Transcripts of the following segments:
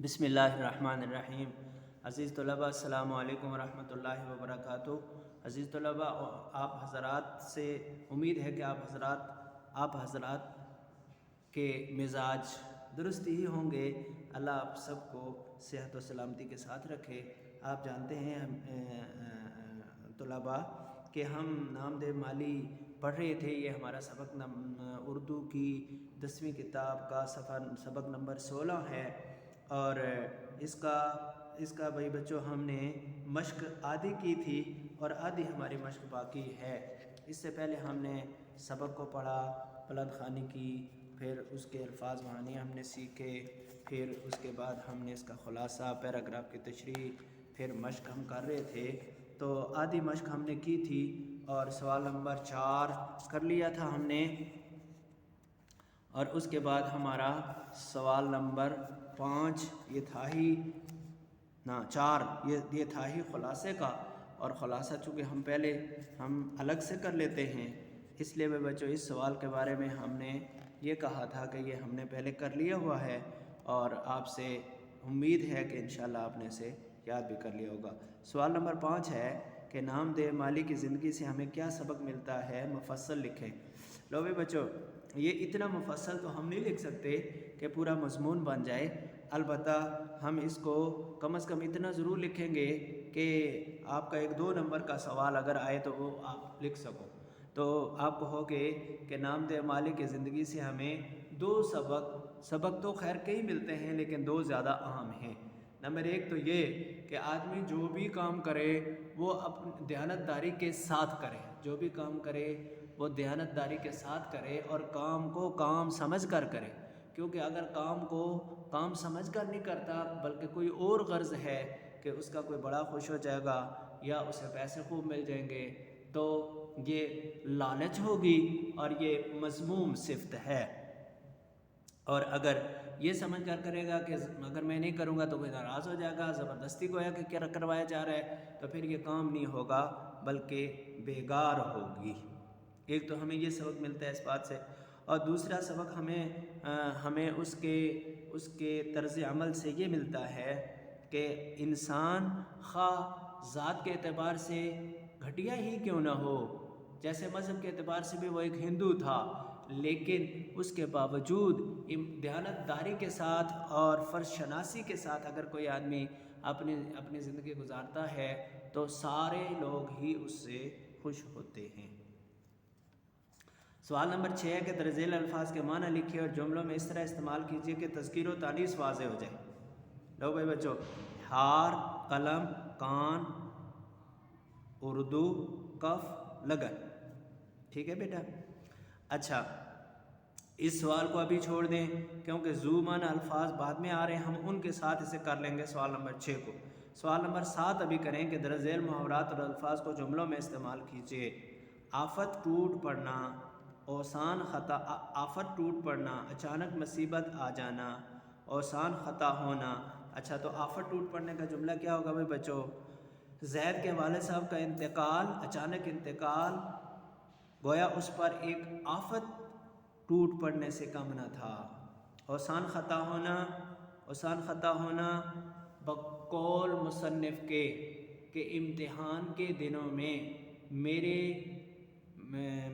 بسم اللہ الرحمن الرحیم۔ عزیز طلباء السلام علیکم ورحمۃ اللہ وبرکاتہ۔ عزیز طلباء، آپ حضرات سے امید ہے کہ آپ حضرات کے مزاج درست ہی ہوں گے۔ اللہ آپ سب کو صحت و سلامتی کے ساتھ رکھے۔ آپ جانتے ہیں طلباء کہ ہم نامدہ مالی پڑھ رہے تھے۔ یہ ہمارا سبق اردو کی 10ویں کتاب کا سبق نمبر 16 ہے، اور اس کا بھائی بچوں ہم نے مشق آدھی کی تھی اور آدھی ہماری مشق باقی ہے۔ اس سے پہلے ہم نے سبق کو پڑھا، بلند خوانی کی، پھر اس کے الفاظ معانی ہم نے سیکھے، پھر اس کے بعد ہم نے اس کا خلاصہ، پیراگراف کی تشریح، پھر مشق ہم کر رہے تھے۔ تو آدھی مشق ہم نے کی تھی اور سوال نمبر 4 کر لیا تھا ہم نے، اور اس کے بعد ہمارا سوال نمبر 5 یہ تھا ہی 4 یہ تھا ہی خلاصے کا، اور خلاصہ چونکہ ہم الگ سے کر لیتے ہیں، اس لیے بچوں اس سوال کے بارے میں ہم نے یہ کہا تھا کہ یہ ہم نے پہلے کر لیا ہوا ہے، اور آپ سے امید ہے کہ انشاءاللہ آپ نے اسے یاد بھی کر لیا ہوگا۔ سوال نمبر 5 ہے کہ نامدہ مالی کی زندگی سے ہمیں کیا سبق ملتا ہے، مفصل لکھیں۔ لو بھی بچوں، یہ اتنا مفصل تو ہم نہیں لکھ سکتے کہ پورا مضمون بن جائے، البتہ ہم اس کو کم از کم اتنا ضرور لکھیں گے کہ آپ کا 1-2 نمبر کا سوال اگر آئے تو وہ آپ لکھ سکو۔ تو آپ کہو گے کہ نامدہ مالی کی زندگی سے ہمیں 2 سبق تو خیر کئی ملتے ہیں، لیکن 2 زیادہ اہم ہیں۔ نمبر 1 تو یہ کہ آدمی جو بھی کام کرے وہ اپنی دیانتداری کے ساتھ کرے، جو بھی کام کرے وہ دیانتداری کے ساتھ کرے، اور کام کو کام سمجھ کر کرے، کیونکہ اگر کام کو کام سمجھ کر نہیں کرتا بلکہ کوئی اور غرض ہے کہ اس کا کوئی بڑا خوش ہو جائے گا یا اسے پیسے خوب مل جائیں گے، تو یہ لالچ ہوگی اور یہ مذموم صفت ہے۔ اور اگر یہ سمجھ کر کرے گا کہ اگر میں نہیں کروں گا تو کوئی ناراض ہو جائے گا، زبردستی گویا کہ کیا کروایا جا رہا ہے، تو پھر یہ کام نہیں ہوگا بلکہ بیگار ہوگی۔ ایک تو ہمیں یہ سبق ملتا ہے اس بات سے، اور دوسرا سبق ہمیں اس کے طرز عمل سے یہ ملتا ہے کہ انسان خواہ ذات کے اعتبار سے گھٹیا ہی کیوں نہ ہو، جیسے مذہب کے اعتبار سے بھی وہ ایک ہندو تھا، لیکن اس کے باوجود دیانتداری کے ساتھ اور فرض شناسی کے ساتھ اگر کوئی آدمی اپنی زندگی گزارتا ہے تو سارے لوگ ہی اس سے خوش ہوتے ہیں۔ سوال نمبر 6 ہے کہ درج ذیل الفاظ کے معنی لکھیے اور جملوں میں اس طرح استعمال کیجیے کہ تذکیر و تانیث واضح ہو جائے۔ لو بھائی بچوں، ہار، قلم، کان، اردو، کف، لگن، ٹھیک ہے بیٹا؟ اچھا، اس سوال کو ابھی چھوڑ دیں کیونکہ ذو معنی الفاظ بعد میں آ رہے ہیں، ہم ان کے ساتھ اسے کر لیں گے سوال نمبر 6 کو۔ سوال نمبر 7 ابھی کریں کہ درج ذیل محاورات اور الفاظ کو جملوں میں استعمال کیجیے۔ آفت ٹوٹ پڑنا، اوسان خطا، آفت ٹوٹ پڑنا، اچانک مصیبت آ جانا، اوسان خطا ہونا۔ اچھا، تو آفت ٹوٹ پڑنے کا جملہ کیا ہوگا بھائی بچوں؟ زید کے والد صاحب کا انتقال، اچانک انتقال، گویا اس پر ایک آفت ٹوٹ پڑنے سے کم نہ تھا۔ اوسان خطا ہونا بقول مصنف کے کہ امتحان کے دنوں میں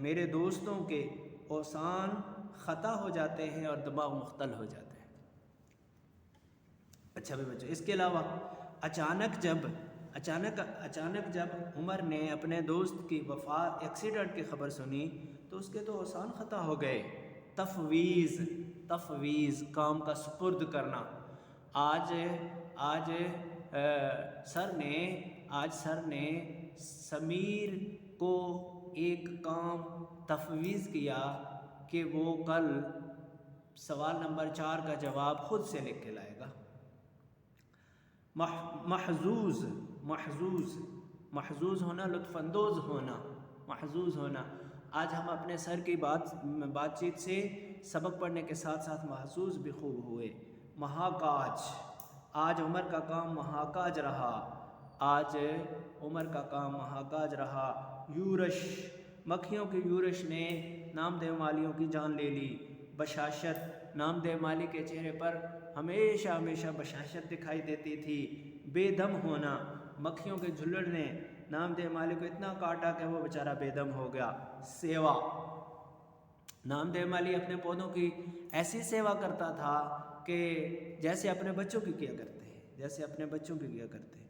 میرے دوستوں کے اوسان خطا ہو جاتے ہیں اور دماغ مختل ہو جاتے ہیں۔ اچھا بھائی بچوں، اس کے علاوہ اچانک جب عمر نے اپنے دوست کی وفات، ایکسیڈنٹ کی خبر سنی تو اس کے تو اوسان خطا ہو گئے۔ تفویض کام کا سپرد کرنا۔ آج سر نے سمیر کو ایک کام تفویض کیا کہ وہ کل سوال نمبر 4 کا جواب خود سے لکھ کے لائے گا۔ محظوظ ہونا، لطف اندوز ہونا۔ آج ہم اپنے سر کی بات چیت سے سبق پڑھنے کے ساتھ ساتھ محظوظ بھی خوب ہوئے۔ محاکاج، آج عمر کا کام محاکاج رہا۔ یورش، مکھیوں کی یورش نے نامدہ مالیوں کی جان لے لی۔ بشاشت، نامدہ مالی کے چہرے پر ہمیشہ ہمیشہ بشاشت دکھائی دیتی تھی، بے دم ہونا، مکھیوں کے جھلڑ نے نامدہ مالی کو اتنا کاٹا کہ وہ بیچارہ بے دم ہو گیا۔ سیوا، نامدہ مالی اپنے پودوں کی ایسی سیوا کرتا تھا کہ جیسے اپنے بچوں کی کیا کرتے ہیں، جیسے اپنے بچوں کی کیا کرتے ہیں۔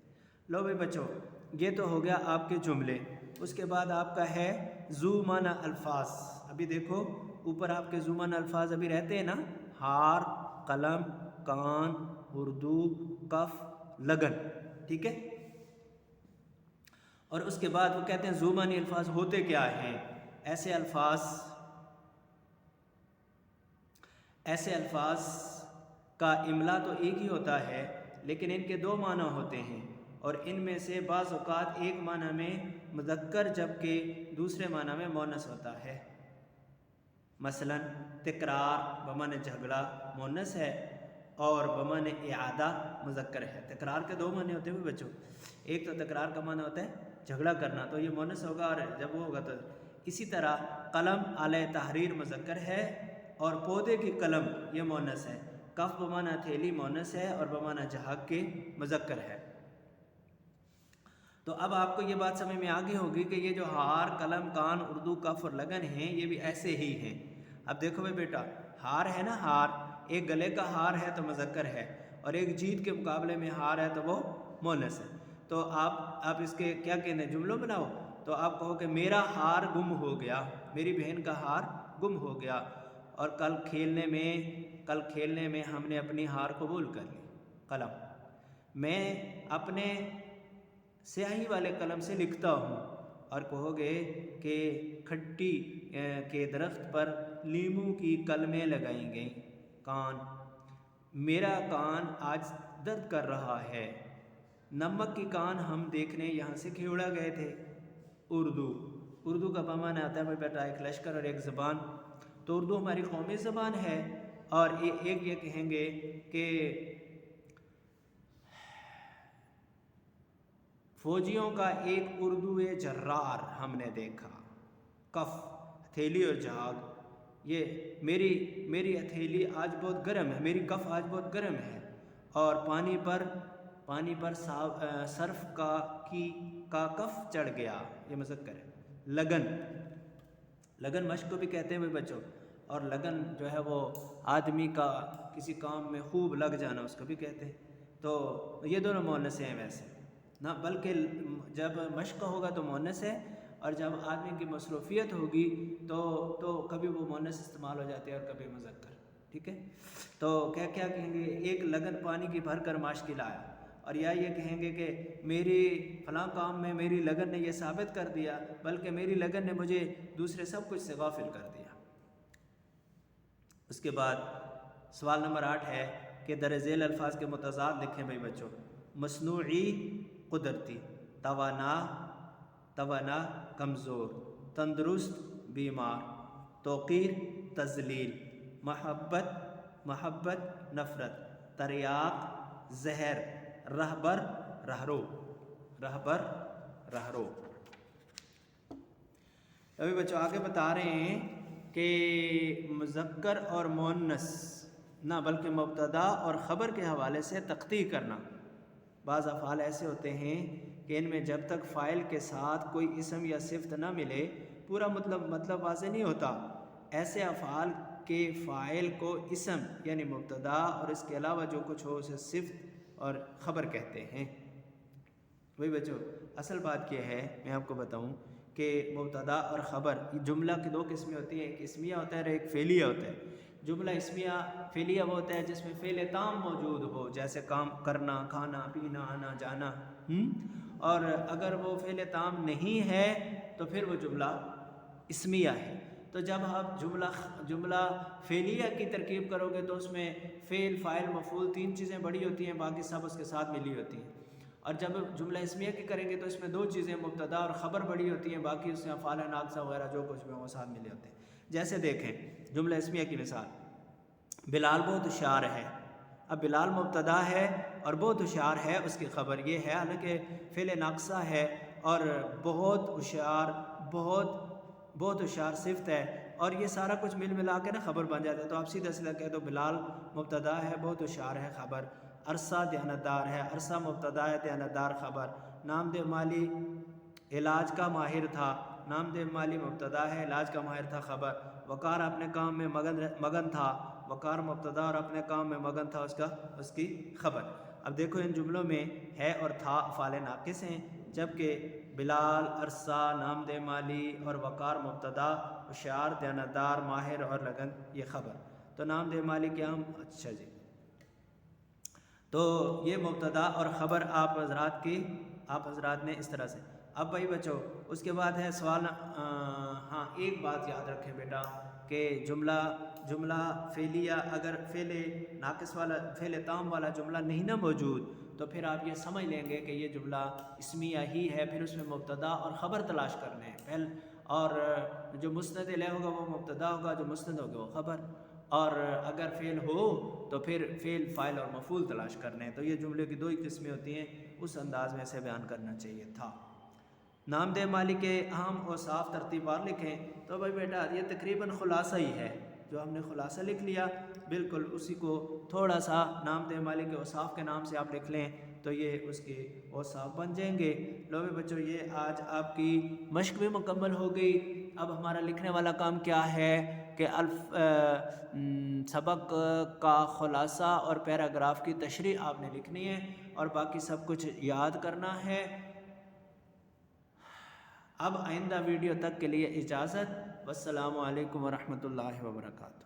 لو بھائی بچوں، یہ تو ہو گیا آپ کے جملے۔ اس کے بعد آپ کا ہے ذو معنی الفاظ۔ ابھی دیکھو اوپر آپ کے ذو معنی الفاظ ابھی رہتے ہیں نا، ہار، قلم، کان، اردو، کف، لگن، ٹھیک ہے۔ اور اس کے بعد وہ کہتے ہیں ذو معنی الفاظ ہوتے کیا ہیں؟ ایسے الفاظ کا املا تو ایک ہی ہوتا ہے، لیکن ان کے دو معنی ہوتے ہیں، اور ان میں سے بعض اوقات ایک معنی میں مذکر جبکہ دوسرے معنی میں مؤنث ہوتا ہے۔ مثلا تکرار بمعنی جھگڑا مؤنث ہے، اور بمعنی اعادہ مذکر ہے۔ تکرار کے دو معنی ہوتے ہیں بچوں، ایک تو تکرار کا معنی ہوتا ہے جھگڑا کرنا، تو یہ مؤنث ہوگا، اور جب وہ ہوگا تو اسی طرح قلم اعلی تحریر مذکر ہے، اور پودے کی قلم یہ مؤنث ہے۔ کف بمعنی ہتھیلی مؤنث ہے، اور بمعنی جھاگ کے مذکر ہے۔ تو اب آپ کو یہ بات سمجھ میں آ گئی ہوگی کہ یہ جو ہار، قلم، کان، اردو، کف اور لگن ہیں، یہ بھی ایسے ہی ہیں۔ اب دیکھو بھائی بیٹا، ہار ہے نا، ہار ایک گلے کا ہار ہے تو مذکر ہے، اور ایک جیت کے مقابلے میں ہار ہے تو وہ مؤنث ہے۔ تو آپ اس کے کیا کہنے جملوں بناؤ، تو آپ کہو کہ میرا ہار گم ہو گیا، میری بہن کا ہار گم ہو گیا، اور کل کھیلنے میں ہم نے اپنی ہار قبول کر لی۔ قلم، میں اپنے سیاہی والے قلم سے لکھتا ہوں، اور کہو گے کہ کھٹی کے درخت پر لیموں کی کلمیں لگائیں گئیں۔ کان، میرا کان آج درد کر رہا ہے، نمک کی کان ہم دیکھنے یہاں سے کھیوڑا گئے تھے۔ اردو کا بمعنی آتا ہے بیٹا ایک لشکر اور ایک زبان، تو اردو ہماری قومی زبان ہے، اور ایک یہ کہیں گے کہ فوجیوں کا ایک اردو جرار ہم نے دیکھا۔ کف، ہتھیلی اور جھاگ، یہ میری ہتھیلی آج بہت گرم ہے، میری کف آج بہت گرم ہے، اور پانی پر صرف کا کف چڑھ گیا، یہ مذکر ہے۔ لگن مشق کو بھی کہتے ہیں بچوں، اور لگن جو ہے وہ آدمی کا کسی کام میں خوب لگ جانا، اس کو بھی کہتے ہیں۔ تو یہ دونوں مؤنث ہیں ویسے نہ، بلکہ جب مشق ہوگا تو مؤنث ہے، اور جب آدمی کی مصروفیت ہوگی تو کبھی وہ مؤنث استعمال ہو جاتے ہیں اور کبھی مذکر، ٹھیک ہے۔ تو کیا کہیں گے، ایک لگن پانی کی بھر کر ماشکی لایا، اور یا یہ کہیں گے کہ میری فلاں کام میں میری لگن نے یہ ثابت کر دیا، بلکہ میری لگن نے مجھے دوسرے سب کچھ سے غافل کر دیا۔ اس کے بعد سوال نمبر 8 ہے کہ درج ذیل الفاظ کے متضاد لکھیں بھائی بچوں۔ مصنوعی قدرتی، توانا کمزور، تندرست بیمار، توقیر تذلیل، محبت نفرت، تریاق زہر، رہبر رہرو۔ ابھی بچوں آگے بتا رہے ہیں کہ مذکر اور مؤنث نہ بلکہ مبتدا اور خبر کے حوالے سے تخطیع کرنا۔ بعض افعال ایسے ہوتے ہیں کہ ان میں جب تک فاعل کے ساتھ کوئی اسم یا صفت نہ ملے پورا مطلب واضح نہیں ہوتا۔ ایسے افعال کے فاعل کو اسم یعنی مبتدا اور اس کے علاوہ جو کچھ ہو اسے صفت اور خبر کہتے ہیں۔ وہی بچوں اصل بات یہ ہے، میں آپ کو بتاؤں کہ مبتدا اور خبر یہ جملہ کی دو قسمیں ہوتی ہیں، ایک اسمیہ ہوتا ہے اور ایک فعلیہ ہوتا ہے۔ جملہ اسمیہ فعلیہ وہ ہوتا ہے جس میں فعل تام موجود ہو، جیسے کام کرنا، کھانا، پینا، آنا جانا، اور اگر وہ فعل تام نہیں ہے تو پھر وہ جملہ اسمیہ ہے۔ تو جب آپ جملہ فعلیہ کی ترکیب کرو گے تو اس میں فعل، فاعل، مفعول 3 چیزیں بڑی ہوتی ہیں، باقی سب اس کے ساتھ ملی ہوتی ہیں۔ اور جب جملہ اسمیہ کی کریں گے تو اس میں 2 چیزیں مبتدا اور خبر بڑی ہوتی ہیں، باقی اس میں افعال ناقصہ وغیرہ جو کچھ بھی وہ ساتھ ملے ہوتے ہیں۔ جیسے دیکھیں جملہ اسمیہ کی مثال، بلال بہت ہوشیار ہے۔ اب بلال مبتدا ہے اور بہت ہوشیار ہے اس کی خبر یہ ہے، حالانکہ فعل ناقصہ ہے، اور بہت ہوشیار صفت ہے، اور یہ سارا کچھ مل ملا کے نا خبر بن جاتا ہے. تو آپ سیدھا سیدھا کہہ دو بلال مبتدا ہے بہت ہوشیار ہے خبر، عرصہ دیانتدار ہے، عرصہ مبتدا ہے دیانتدار خبر، نام دے مالی علاج کا ماہر تھا، نام دے مالی مبتدا ہے علاج کا ماہر تھا خبر، وقار اپنے کام میں مگن تھا، وقار مبتدا اور اپنے کام میں مگن تھا اس کی خبر. اب دیکھو ان جملوں میں ہے اور تھا افعال ناقص ہیں، جبکہ بلال، عرصہ، نام دے مالی اور وقار مبتدا، ہوشیار، دیانتدار، ماہر اور لگن یہ خبر. تو نام دے مالی کیا ہم اچھا جی، تو یہ مبتدا اور خبر آپ حضرات نے اس طرح سے. اب بھائی بچو اس کے بعد ہے سوال. ہاں ایک بات یاد رکھیں بیٹا کہ جملہ فعلیہ اگر فعل ناقص والا فعل تام والا جملہ نہیں نا موجود تو پھر آپ یہ سمجھ لیں گے کہ یہ جملہ اسمیہ ہی ہے، پھر اس میں مبتدا اور خبر تلاش کرنے ہیں اور جو مسند الیہ ہوگا وہ مبتدا ہوگا، جو مسند ہوگا وہ خبر، اور اگر فعل ہو تو پھر فعل، فاعل اور مفعول تلاش کرنے ہیں. تو یہ جملے کی 2 ہی قسمیں ہوتی ہیں، اس انداز میں سے بیان کرنا چاہیے تھا. نام دے مالی کے اہم اور صاف ترتیب بار لکھیں. تو بھائی بیٹا یہ تقریباً خلاصہ ہی ہے، جو ہم نے خلاصہ لکھ لیا بالکل اسی کو تھوڑا سا نام دے مالی کے اوصاف کے نام سے آپ لکھ لیں تو یہ اس کے اوصاف بن جائیں گے. لو بھی بچوں یہ آج آپ کی مشق بھی مکمل ہو گئی. اب ہمارا لکھنے والا کام کیا ہے کہ سبق کا خلاصہ اور پیراگراف کی تشریح آپ نے لکھنی ہے اور باقی سب کچھ یاد کرنا ہے. اب آئندہ ویڈیو تک کے لیے اجازت. والسلام علیکم ورحمۃ اللہ وبرکاتہ.